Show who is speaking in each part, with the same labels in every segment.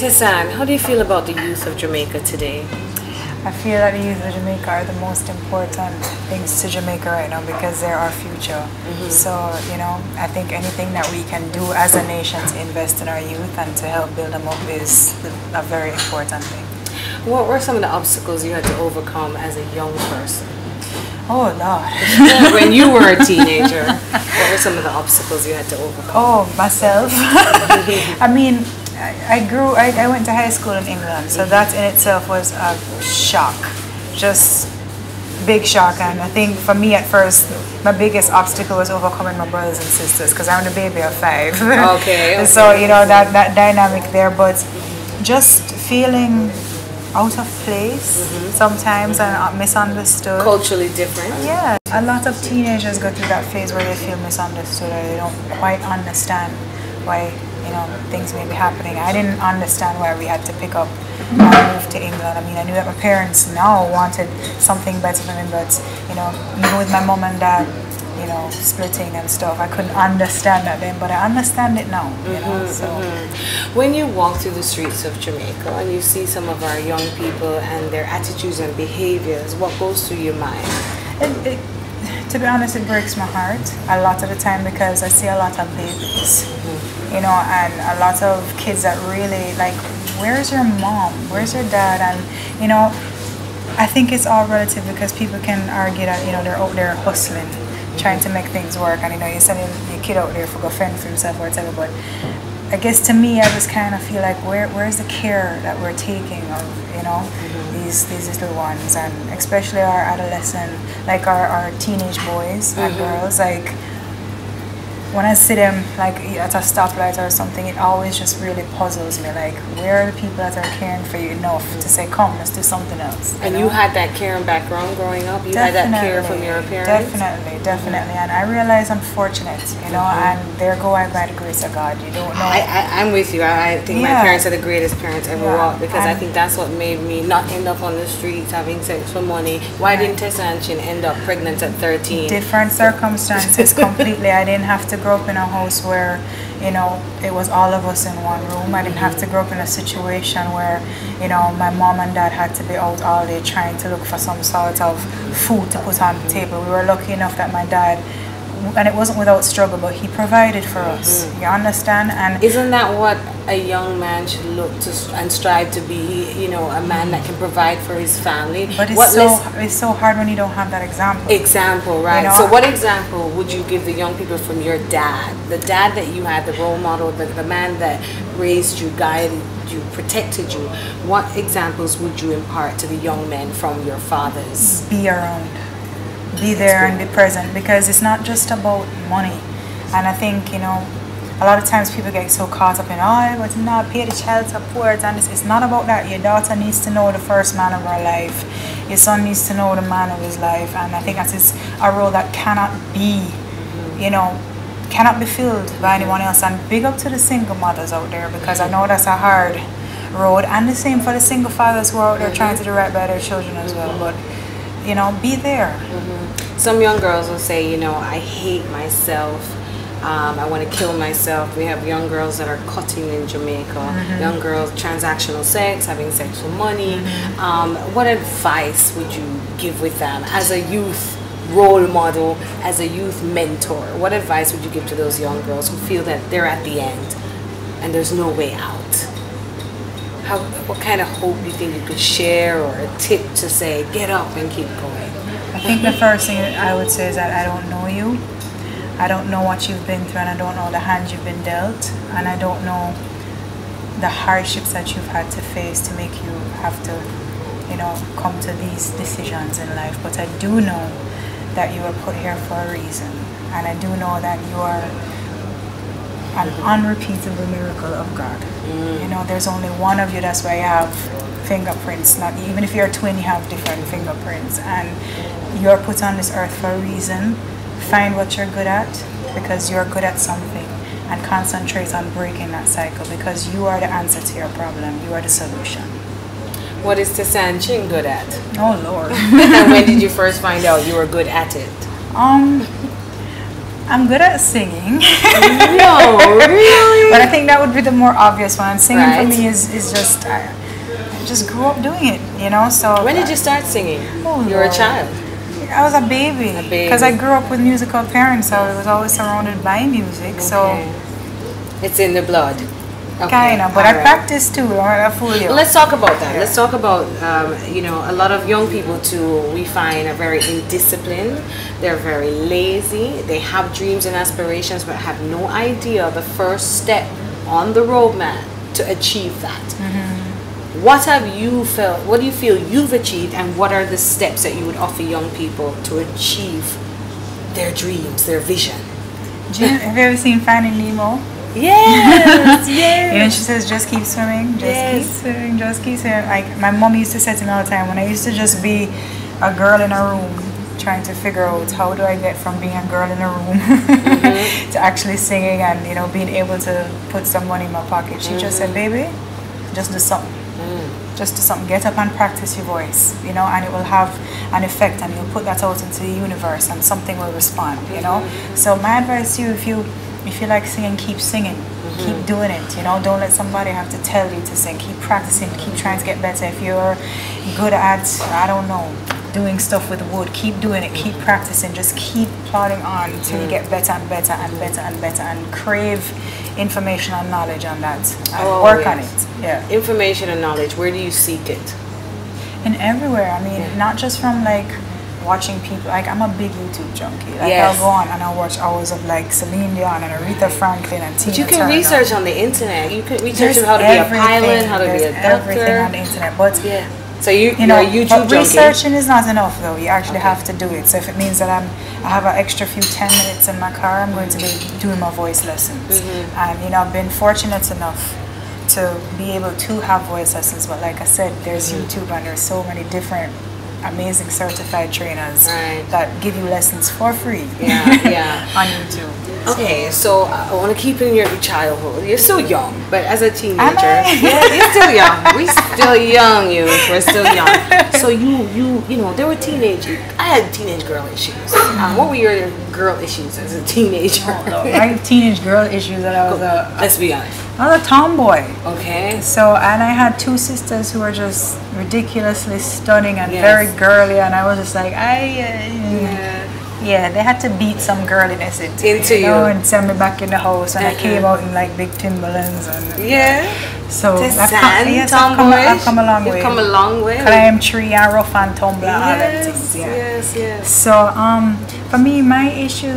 Speaker 1: Tessanne, how do you feel about the youth of Jamaica today?
Speaker 2: I feel that the youth of Jamaica are the most important things to Jamaica right now because they're our future. So, you know, I think anything that we can do as a nation to invest in our youth and to help build them up is a very important thing.
Speaker 1: What were some of the obstacles you had to overcome as a young person?
Speaker 2: Oh, Lord.
Speaker 1: When you were a teenager, what were some of the obstacles you had to overcome?
Speaker 2: Oh, myself. I mean, I went to high school in England, so that in itself was a shock, just big shock. And I think for me at first, my biggest obstacle was overcoming my brothers and sisters because I'm the baby of 5.
Speaker 1: Okay.
Speaker 2: So, you know, that dynamic there, but just feeling out of place sometimes and misunderstood.
Speaker 1: Culturally different.
Speaker 2: Yeah, a lot of teenagers go through that phase where they feel misunderstood or they don't quite understand why, you know, things may be happening. I didn't understand why we had to pick up and move to England. I mean, I knew that my parents now wanted something better for me, but, you know, even with my mom and dad, you know, splitting and stuff, I couldn't understand that then, but I understand it now, you know, so.
Speaker 1: When you walk through the streets of Jamaica and you see some of our young people and their attitudes and behaviors, what goes through your mind?
Speaker 2: To be honest, it breaks my heart a lot of the time because I see a lot of babies, you know, and a lot of kids that really like, where's your mom? Where's your dad? And, you know, I think it's all relative because people can argue that, you know, they're out there hustling, trying to make things work, and, you know, you're sending your kid out there for go fend for himself or whatever, but I guess to me, I just kind of feel like where's the care that we're taking of, you know, these little ones, and especially our adolescent, like our teenage boys and girls. Like when I see them like at a stoplight or something, it always just really puzzles me. Like, where are the people that are caring for you enough to say, come, let's do something else?
Speaker 1: And you had that caring background growing up? You had that care from your parents?
Speaker 2: Definitely. And I realize I'm fortunate, you know, and there go I by the grace of God. You don't know.
Speaker 1: I'm with you. I think my parents are the greatest parents ever walked, because I think that's what made me not end up on the streets having sex for money. Why didn't Tessanne end up pregnant at 13?
Speaker 2: Different circumstances completely. I didn't have to grow up in a house where, you know, it was all of us in one room. I didn't have to grow up in a situation where, you know, my mom and dad had to be out all day trying to look for some sort of food to put on the table. We were lucky enough that my dad, and it wasn't without struggle, but he provided for us. You understand? And
Speaker 1: isn't that what a young man should look to and strive to be? You know, a man that can provide for his family.
Speaker 2: But it's so hard when you don't have that example.
Speaker 1: Right?
Speaker 2: You know?
Speaker 1: So, what example would you give the young people from your dad, the dad that you had, the role model, the man that raised you, guided you, protected you? What examples would you impart to the young men from your fathers?
Speaker 2: Be around. Be there and be present, because it's not just about money. And I think, you know, a lot of times people get so caught up in, oh, but not pay the child support, and it's not about that. Your daughter needs to know the first man of her life. Your son needs to know the man of his life, and I think that is a role that cannot be, you know, cannot be filled by anyone else. And big up to the single mothers out there, because I know that's a hard road, and the same for the single fathers who are out there trying to do right by their children as well. But, you know, be there.
Speaker 1: Some young girls will say, you know, I hate myself. I want to kill myself. We have young girls that are cutting in Jamaica. Young girls, transactional sex, having sex for money. What advice would you give with them as a youth role model, as a youth mentor? What advice would you give to those young girls who feel that they're at the end and there's no way out? What kind of hope do you think you could share, or a tip to say, get up and keep going?
Speaker 2: I think the first thing I would say is that I don't know you. I don't know what you've been through, and I don't know the hand you've been dealt, and I don't know the hardships that you've had to face to make you have to, you know, come to these decisions in life. But I do know that you were put here for a reason, and I do know that you are an unrepeatable miracle of God. You know, there's only one of you. That's why you have fingerprints. Not even if you're a twin, you have different fingerprints, and you're put on this earth for a reason. Find what you're good at, because you're good at something, and concentrate on breaking that cycle, because you are the answer to your problem. You are the solution.
Speaker 1: What is Tessanne good at?
Speaker 2: Oh Lord.
Speaker 1: And when did you first find out you were good at it?
Speaker 2: I'm good at singing.
Speaker 1: No, really?
Speaker 2: But I think that would be the more obvious one. Singing
Speaker 1: Right.
Speaker 2: for me is just, I just grew up doing it, you know? So
Speaker 1: When did you start singing?
Speaker 2: Oh,
Speaker 1: you were a
Speaker 2: Lord.
Speaker 1: child.
Speaker 2: I was a baby.
Speaker 1: A baby.
Speaker 2: Because I grew up with musical parents, so I was always surrounded by music. So
Speaker 1: Okay. It's in the blood. Okay.
Speaker 2: kind of, but
Speaker 1: all
Speaker 2: I
Speaker 1: right.
Speaker 2: practice too. I'm gonna fool you.
Speaker 1: Well, let's talk about that. Let's talk about, you know, a lot of young people too, we find are very indisciplined. They're very lazy. They have dreams and aspirations, but have no idea the first step on the roadmap to achieve that. What have you felt, what do you feel you've achieved, and what are the steps that you would offer young people to achieve their dreams, their vision?
Speaker 2: Have you ever seen Finding Nemo?
Speaker 1: Yes,
Speaker 2: You
Speaker 1: yes.
Speaker 2: know, she says, just keep swimming, just
Speaker 1: Yes.
Speaker 2: keep swimming, just keep swimming. Like, my mom used to say to me all the time, when I used to just be a girl in a room trying to figure out how do I get from being a girl in a room to actually singing and, you know, being able to put some money in my pocket. She just said, baby, just do something. Just do something. Get up and practice your voice, you know, and it will have an effect, and you'll put that out into the universe, and something will respond, you know. So my advice to you, if you like singing, keep singing. Keep doing it, you know. Don't let somebody have to tell you to sing. Keep practicing. Keep trying to get better. If you're good at, I don't know, doing stuff with wood, keep doing it. Keep practicing. Just keep plodding on until you get better and better and better and better, and crave information and knowledge on that, and work on it. Yeah.
Speaker 1: Information and knowledge, where do you seek it?
Speaker 2: And everywhere. I mean, not just from like watching people. Like, I'm a big YouTube junkie. Like,
Speaker 1: Yes.
Speaker 2: I'll go on and I'll watch hours of like Celine Dion and Aretha Franklin and Tina
Speaker 1: But you can
Speaker 2: Turner.
Speaker 1: research on the internet. You can research
Speaker 2: There's
Speaker 1: on how to be a
Speaker 2: everything.
Speaker 1: pilot, how to be
Speaker 2: There's
Speaker 1: a doctor.
Speaker 2: everything on the internet. But
Speaker 1: Yeah. So you're
Speaker 2: you know,
Speaker 1: a YouTube
Speaker 2: but
Speaker 1: junkie.
Speaker 2: researching is not enough though. You actually have to do it. So if it means that I have an extra few 10 minutes in my car, I'm going to be doing my voice lessons. And you know, I've been fortunate enough to be able to have voice lessons. But like I said, there's YouTube, and there's so many different amazing certified trainers
Speaker 1: Right.
Speaker 2: that give you lessons for free.
Speaker 1: Yeah.
Speaker 2: On YouTube.
Speaker 1: Okay, so I want to keep in your childhood. You're still young, but as a teenager,
Speaker 2: Am I?
Speaker 1: yeah, you're still young. We're still young, we're still young. So you know, there were I had teenage girl issues. What were your girl issues as a teenager?
Speaker 2: My teenage girl issues that I was
Speaker 1: Let's be honest.
Speaker 2: I was a tomboy.
Speaker 1: Okay.
Speaker 2: So, and I had two sisters who were just ridiculously stunning and
Speaker 1: Yes.
Speaker 2: very girly, and I was just like, yeah, they had to beat some girliness into
Speaker 1: you.
Speaker 2: know, and send me back in the house, and I came out in like big Timberlands and
Speaker 1: Yeah.
Speaker 2: so
Speaker 1: Tessanne,
Speaker 2: I've
Speaker 1: tomboyish.
Speaker 2: come a long way.
Speaker 1: You've come a long way.
Speaker 2: Climb tree and rough and tumble and all them things. Yeah.
Speaker 1: Yes.
Speaker 2: So for me, my issue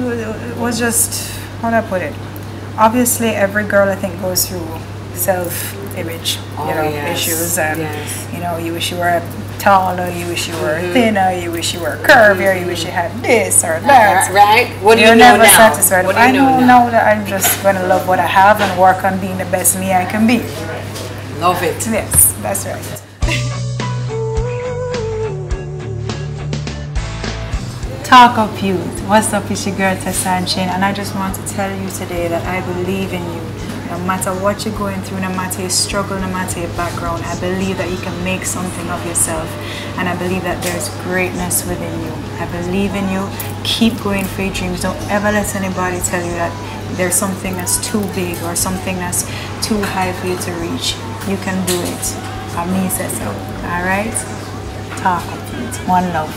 Speaker 2: was just, how do I put it? Obviously, every girl I think goes through self-image, issues, and you know, you wish you were taller, you wish you were thinner, you wish you were curvier, you wish you had this or that.
Speaker 1: Right? What do you
Speaker 2: You're
Speaker 1: know
Speaker 2: never
Speaker 1: now?
Speaker 2: satisfied.
Speaker 1: What do you
Speaker 2: I know
Speaker 1: now?
Speaker 2: now that I'm just gonna love what I have and work on being the best me I can be.
Speaker 1: Love it.
Speaker 2: Yes, that's right. Talk of youth. What's up, it's your girl Tessanne, and I just want to tell you today that I believe in you. No matter what you're going through, no matter your struggle, no matter your background, I believe that you can make something of yourself, and I believe that there's greatness within you. I believe in you. Keep going for your dreams. Don't ever let anybody tell you that there's something that's too big or something that's too high for you to reach. You can do it. Me says so. Alright? Talk of youth. One love.